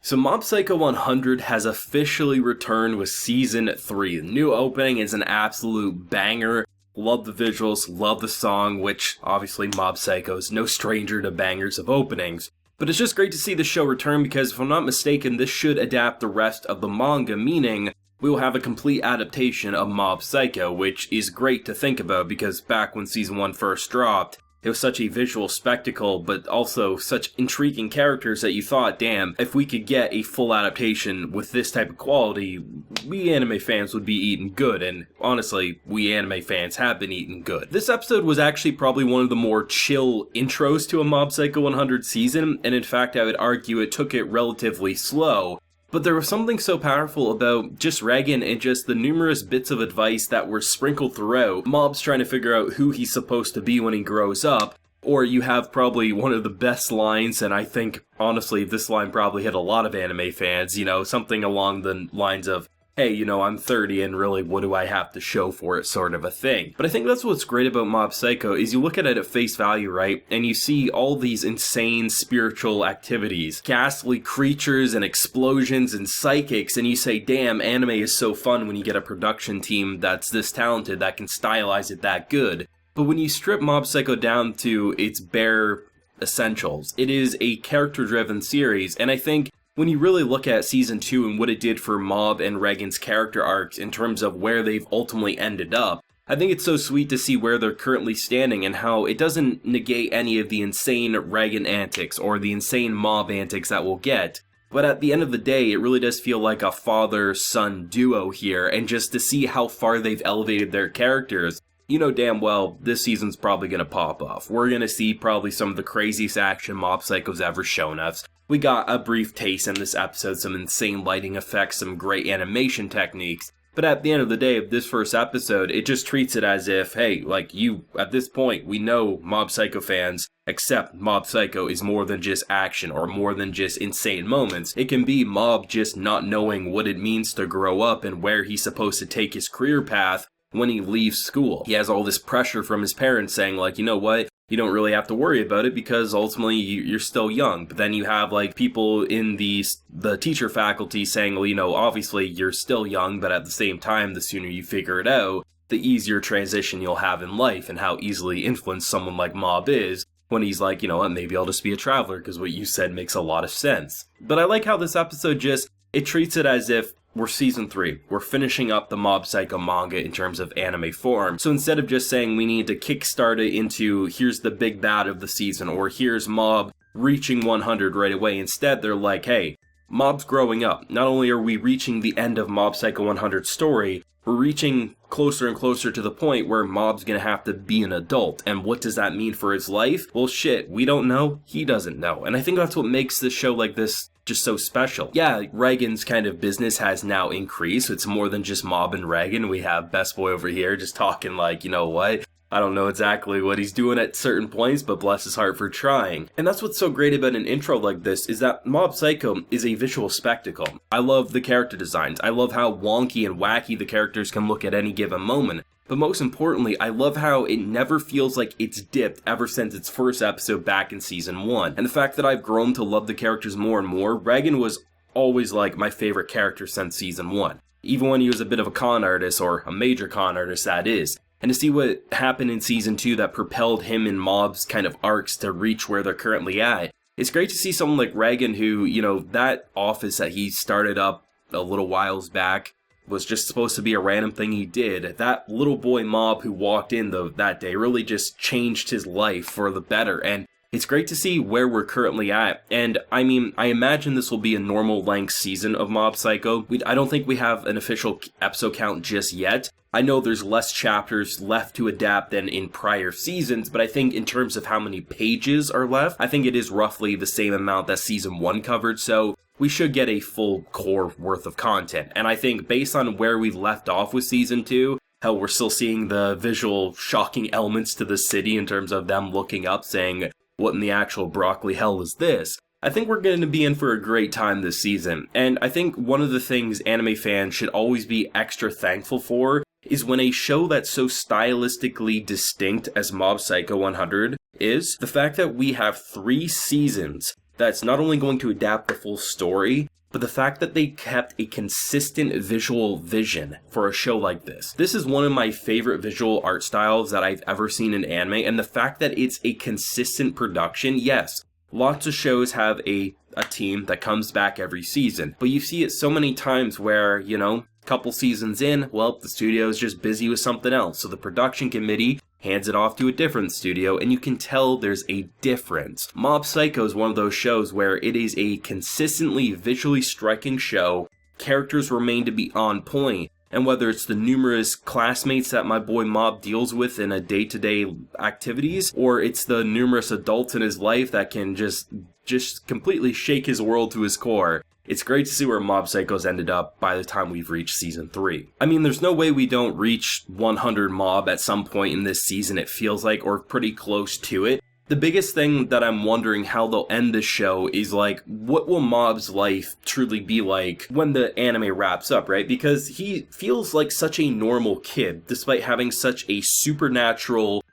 So Mob Psycho 100 has officially returned with Season 3. The new opening is an absolute banger. Love the visuals, love the song, which obviously Mob Psycho is no stranger to bangers of openings. But it's just great to see the show return because if I'm not mistaken, this should adapt the rest of the manga, meaning we will have a complete adaptation of Mob Psycho, which is great to think about because back when Season 1 first dropped, it was such a visual spectacle, but also such intriguing characters that you thought, damn, if we could get a full adaptation with this type of quality, we anime fans would be eating good, and honestly, we anime fans have been eating good. This episode was actually probably one of the more chill intros to a Mob Psycho 100 season, and in fact I would argue it took it relatively slow. But there was something so powerful about just Reigen and just the numerous bits of advice that were sprinkled throughout. Mob's trying to figure out who he's supposed to be when he grows up, or you have probably one of the best lines, and I think, honestly, this line probably hit a lot of anime fans, something along the lines of, hey, I'm 30 and really what do I have to show for it sort of a thing. But I think that's what's great about Mob Psycho is you look at it at face value, right? And you see all these insane spiritual activities, ghastly creatures and explosions and psychics, and you say, damn, anime is so fun when you get a production team that's this talented that can stylize it that good. But when you strip Mob Psycho down to its bare essentials, it is a character-driven series, and I think when you really look at Season 2 and what it did for Mob and Reigen's character arcs in terms of where they've ultimately ended up, I think it's so sweet to see where they're currently standing and how it doesn't negate any of the insane Reigen antics or the insane Mob antics that we'll get. But at the end of the day, it really does feel like a father-son duo here, and just to see how far they've elevated their characters, you know damn well this season's probably gonna pop off. We're gonna see probably some of the craziest action Mob Psycho's ever shown us. We got a brief taste in this episode, some insane lighting effects, some great animation techniques, but at the end of the day of this first episode, it just treats it as if, hey, at this point, we know Mob Psycho fans accept Mob Psycho is more than just action or more than just insane moments. It can be Mob just not knowing what it means to grow up and where he's supposed to take his career path when he leaves school. He has all this pressure from his parents saying, you know what? You don't really have to worry about it because ultimately you're still young. But then you have people in the teacher faculty saying, well, obviously you're still young, but at the same time, the sooner you figure it out, the easier transition you'll have in life and how easily influenced someone like Mob is when he's like, you know what, maybe I'll just be a traveler because what you said makes a lot of sense. But I like how this episode it treats it as if we're Season 3. We're finishing up the Mob Psycho manga in terms of anime form. So instead of just saying we need to kickstart it into here's the big bad of the season or here's Mob reaching 100 right away, instead they're like, hey, Mob's growing up. Not only are we reaching the end of Mob Psycho 100's story, we're reaching closer and closer to the point where Mob's gonna have to be an adult. And what does that mean for his life? Well, shit, we don't know, he doesn't know. And I think that's what makes this show like this just so special. Yeah, Reigen's kind of business has now increased. It's more than just Mob and Reigen. We have Best Boy over here just talking you know what? I don't know exactly what he's doing at certain points, but bless his heart for trying. And that's what's so great about an intro like this, is that Mob Psycho is a visual spectacle. I love the character designs. I love how wonky and wacky the characters can look at any given moment. But most importantly, I love how it never feels like it's dipped ever since its first episode back in Season 1. And the fact that I've grown to love the characters more and more, Reigen was always my favorite character since Season 1. Even when he was a bit of a con artist, or a major con artist that is. And to see what happened in Season 2 that propelled him and Mob's kind of arcs to reach where they're currently at, it's great to see someone like Reigen who, that office that he started up a little whiles back was just supposed to be a random thing he did. That little boy Mob who walked in that day really just changed his life for the better, and it's great to see where we're currently at. And I imagine this will be a normal length season of Mob Psycho. I don't think we have an official episode count just yet. I know there's less chapters left to adapt than in prior seasons, but I think in terms of how many pages are left, I think it is roughly the same amount that Season 1 covered, so we should get a full core worth of content. And I think based on where we left off with Season 2, how we're still seeing the visual shocking elements to the city in terms of them looking up saying, what in the actual broccoli hell is this? I think we're going to be in for a great time this season. And I think one of the things anime fans should always be extra thankful for is when a show that's so stylistically distinct as Mob Psycho 100 is the fact that we have 3 seasons that's not only going to adapt the full story, but the fact that they kept a consistent visual vision for a show like this. This is one of my favorite visual art styles that I've ever seen in anime, and the fact that it's a consistent production, yes, lots of shows have a team that comes back every season, but you see it so many times where, you know, a couple seasons in, well, the studio is just busy with something else, so the production committee hands it off to a different studio, and you can tell there's a difference. Mob Psycho is one of those shows where it is a consistently visually striking show, characters remain to be on point, and whether it's the numerous classmates that my boy Mob deals with in a day-to-day activities, or it's the numerous adults in his life that can just completely shake his world to his core, it's great to see where Mob Psycho's ended up by the time we've reached season 3. I mean, there's no way we don't reach 100 Mob at some point in this season, it feels like, or pretty close to it. The biggest thing that I'm wondering how they'll end this show is, like, what will Mob's life truly be like when the anime wraps up, right? Because he feels like such a normal kid, despite having such a supernatural,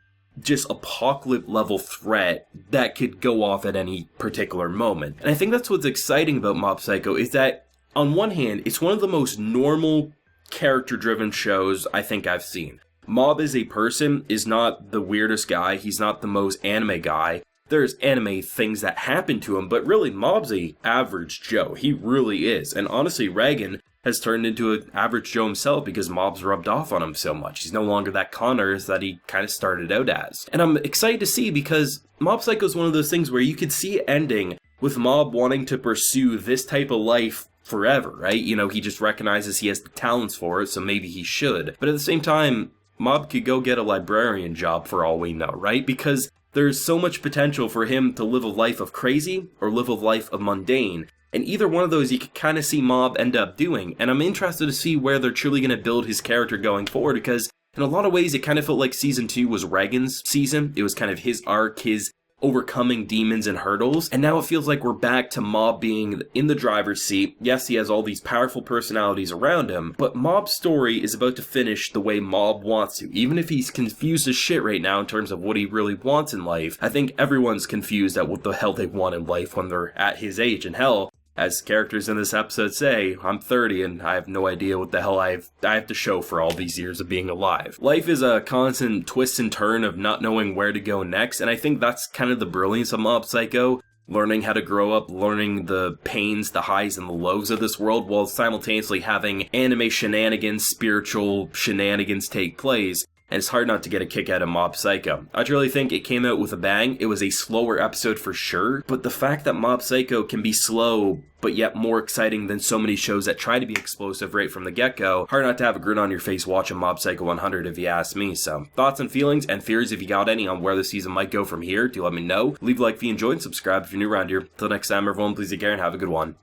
just apocalypse level threat that could go off at any particular moment. And I think that's what's exciting about Mob Psycho, is that on one hand, it's one of the most normal character driven shows I think I've seen. Mob as a person is not the weirdest guy, he's not the most anime guy. There's anime things that happen to him, but really Mob's a average Joe, he really is. And honestly, Reigen has turned into an average Joe himself because Mob's rubbed off on him so much. He's no longer that con artist that he kind of started out as. And I'm excited to see, because Mob Psycho is one of those things where you could see it ending with Mob wanting to pursue this type of life forever, right? You know, he just recognizes he has the talents for it, so maybe he should. But at the same time, Mob could go get a librarian job for all we know, right? Because there's so much potential for him to live a life of crazy or live a life of mundane. And either one of those you could kind of see Mob end up doing. And I'm interested to see where they're truly going to build his character going forward, because in a lot of ways it kind of felt like season 2 was Reigen's season. It was kind of his arc, his overcoming demons and hurdles, and now it feels like we're back to Mob being in the driver's seat. Yes, he has all these powerful personalities around him, but Mob's story is about to finish the way Mob wants to. Even if he's confused as shit right now in terms of what he really wants in life, I think everyone's confused at what the hell they want in life when they're at his age. And hell, as characters in this episode say, I'm 30 and I have no idea what the hell I have to show for all these years of being alive. Life is a constant twist and turn of not knowing where to go next, and I think that's kind of the brilliance of Mob Psycho. Learning how to grow up, learning the pains, the highs, and the lows of this world, while simultaneously having anime shenanigans, spiritual shenanigans take place. And it's hard not to get a kick out of Mob Psycho. I truly think it came out with a bang. It was a slower episode for sure, but the fact that Mob Psycho can be slow, but yet more exciting than so many shows that try to be explosive right from the get-go, hard not to have a grin on your face watching Mob Psycho 100 if you ask me. So, thoughts and feelings and theories if you got any on where the season might go from here, do let me know. Leave a like if you enjoyed, subscribe if you're new around here. Till next time everyone, please take care and have a good one.